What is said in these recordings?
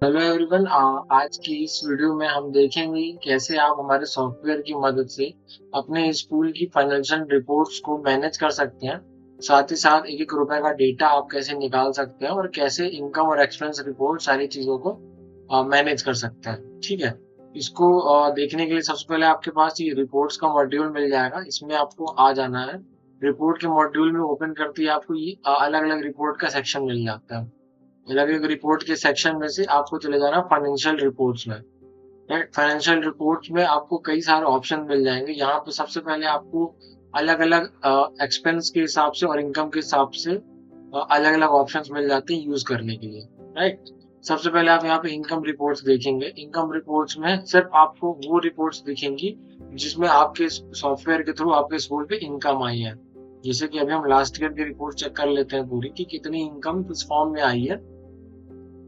Hello everyone. आज की इस वीडियो में हम देखेंगे कैसे आप हमारे सॉफ्टवेयर की मदद से अपने स्कूल की फाइनेंशियल रिपोर्ट्स को मैनेज कर सकते हैं। साथ ही साथ एक एक रुपए का डेटा आप कैसे निकाल सकते हैं और कैसे इनकम और एक्सपेंस रिपोर्ट सारी चीजों को मैनेज कर सकते हैं। ठीक है। इसको देखने के लिए सबसे पहले आपके पास ये रिपोर्ट्स का मॉड्यूल मिल जाएगा। इसमें आपको आ जाना है। रिपोर्ट के मॉड्यूल में ओपन करते ही आपको ये अलग अलग रिपोर्ट का सेक्शन मिल जाता है। अलग अलग रिपोर्ट के सेक्शन में से आपको चले जाना फाइनेंशियल रिपोर्ट्स में। राइट, फाइनेंशियल रिपोर्ट्स में आपको कई सारे ऑप्शन मिल जाएंगे। यहाँ पे सबसे पहले आपको अलग अलग एक्सपेंस के हिसाब से और इनकम के हिसाब से अलग अलग ऑप्शंस मिल जाते हैं यूज करने के लिए। राइट, सबसे पहले आप यहाँ पे इनकम रिपोर्ट्स देखेंगे। इनकम रिपोर्ट्स में सिर्फ आपको वो रिपोर्ट्स दिखेंगी जिसमें आपके सॉफ्टवेयर के थ्रू आपके स्कूल पे इनकम आई है। जैसे कि अभी हम लास्ट ईयर की रिपोर्ट चेक कर लेते हैं पूरी कि कितनी इनकम किस फॉर्म में आई है।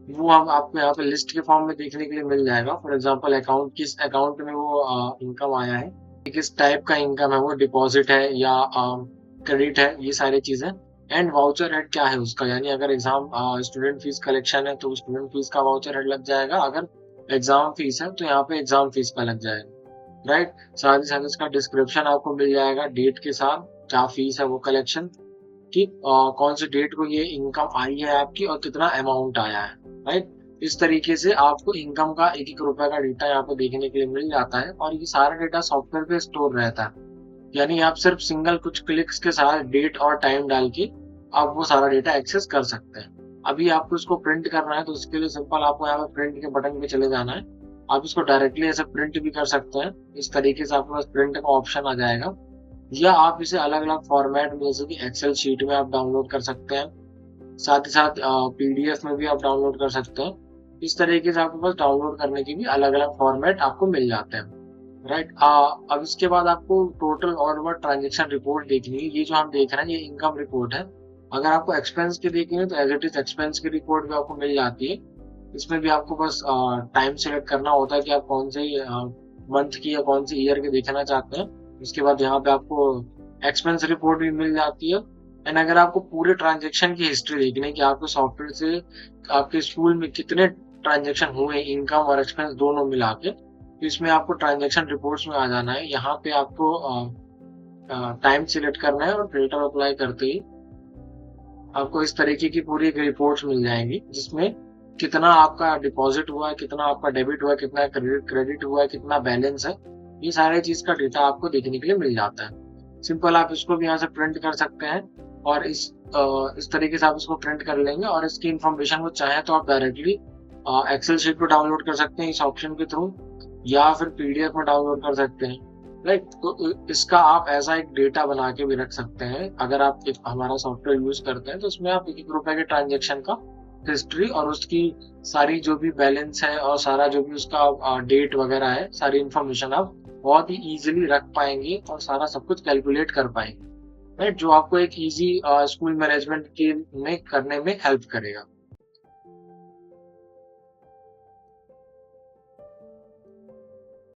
वो हम आपको यहाँ पे लिस्ट के फॉर्म में देखने के लिए मिल जाएगा। फॉर एग्जांपल अकाउंट, किस अकाउंट में वो इनकम आया है, किस टाइप का इनकम है, वो डिपॉजिट है या क्रेडिट है, ये सारी चीजें। एंड वाउचर हेड क्या है उसका, यानी अगर एग्जाम स्टूडेंट फीस कलेक्शन है तो स्टूडेंट फीस का वाउचर हेड लग जाएगा। अगर एग्जाम फीस है तो यहाँ पे एग्जाम फीस का लग जाएगा। राइट, साथ ही साथ इसका डिस्क्रिप्शन आपको मिल जाएगा डेट के साथ, क्या फीस है वो कलेक्शन कि कौन सी डेट को ये इनकम आई है आपकी और कितना अमाउंट आया है। राइट, इस तरीके से आपको इनकम का एक एक रुपए का डेटा यहाँ पे देखने के लिए मिल जाता है और ये सारा डेटा सॉफ्टवेयर पे स्टोर रहता है। यानी आप सिर्फ सिंगल कुछ क्लिक्स के साथ डेट और टाइम डाल के आप वो सारा डेटा एक्सेस कर सकते हैं। अभी आपको इसको प्रिंट करना है तो इसके लिए सिंपल आपको यहाँ पे प्रिंट के बटन पे चले जाना है। आप इसको डायरेक्टली ऐसे प्रिंट भी कर सकते हैं। इस तरीके से आपके पास प्रिंट का ऑप्शन आ जाएगा, या आप इसे अलग अलग फॉर्मेट में जैसे कि एक्सेल शीट में आप डाउनलोड कर सकते हैं। साथ ही साथ पीडीएफ में भी आप डाउनलोड कर सकते हैं। इस तरीके से आपके पास डाउनलोड करने के भी अलग अलग फॉर्मेट आपको मिल जाते हैं। राइट, अब इसके बाद आपको टोटल और ओवर ट्रांजेक्शन रिपोर्ट देखनी है। ये जो हम देख रहे हैं ये इनकम रिपोर्ट है। अगर आपको एक्सपेंस की देखनी है तो एज इट इज एक्सपेंस की रिपोर्ट भी आपको मिल जाती है। इसमें भी आपको बस टाइम सेलेक्ट करना होता है कि आप कौन से मंथ की या कौन से ईयर के देखना चाहते हैं। उसके बाद यहाँ पे आपको एक्सपेंस रिपोर्ट भी मिल जाती है। एंड अगर आपको पूरे ट्रांजेक्शन की हिस्ट्री देखनी है कि आपके सॉफ्टवेयर से आपके स्कूल में कितने ट्रांजेक्शन हुए इनकम और एक्सपेंस दोनों मिला के, तो इसमें आपको ट्रांजेक्शन रिपोर्ट्स में आ जाना है। यहाँ पे आपको टाइम सिलेक्ट करना है और फिल्टर अप्लाई करते ही आपको इस तरीके की पूरी एक रिपोर्ट्स मिल जाएंगी जिसमें कितना आपका डिपॉजिट हुआ है, कितना आपका डेबिट हुआ है, कितना क्रेडिट क्रेडिट हुआ है, कितना बैलेंस है। ये सारे चीज का डेटा आपको देखने के लिए मिल जाता है। सिंपल आप इसको भी यहाँ से प्रिंट कर सकते हैं और इस तरीके से आप इसको प्रिंट कर लेंगे और इसकी इंफॉर्मेशन को चाहे तो आप डायरेक्टली एक्सेल शीट पे डाउनलोड कर सकते हैं इस ऑप्शन के थ्रू, या फिर पीडीएफ में डाउनलोड कर सकते हैं। राइट, तो इसका आप ऐसा एक डेटा बना के भी रख सकते हैं। अगर आप एक हमारा सॉफ्टवेयर यूज करते हैं तो उसमें आप एक एक रुपए के ट्रांजेक्शन का हिस्ट्री और उसकी सारी जो भी बैलेंस है और सारा जो भी उसका डेट वगैरह है, सारी इंफॉर्मेशन आप बहुत ही इजीली रख पाएंगे और सारा सब कुछ कैलकुलेट कर पाएंगे। राइट, जो आपको एक इजी स्कूल मैनेजमेंट के में करने में हेल्प करेगा।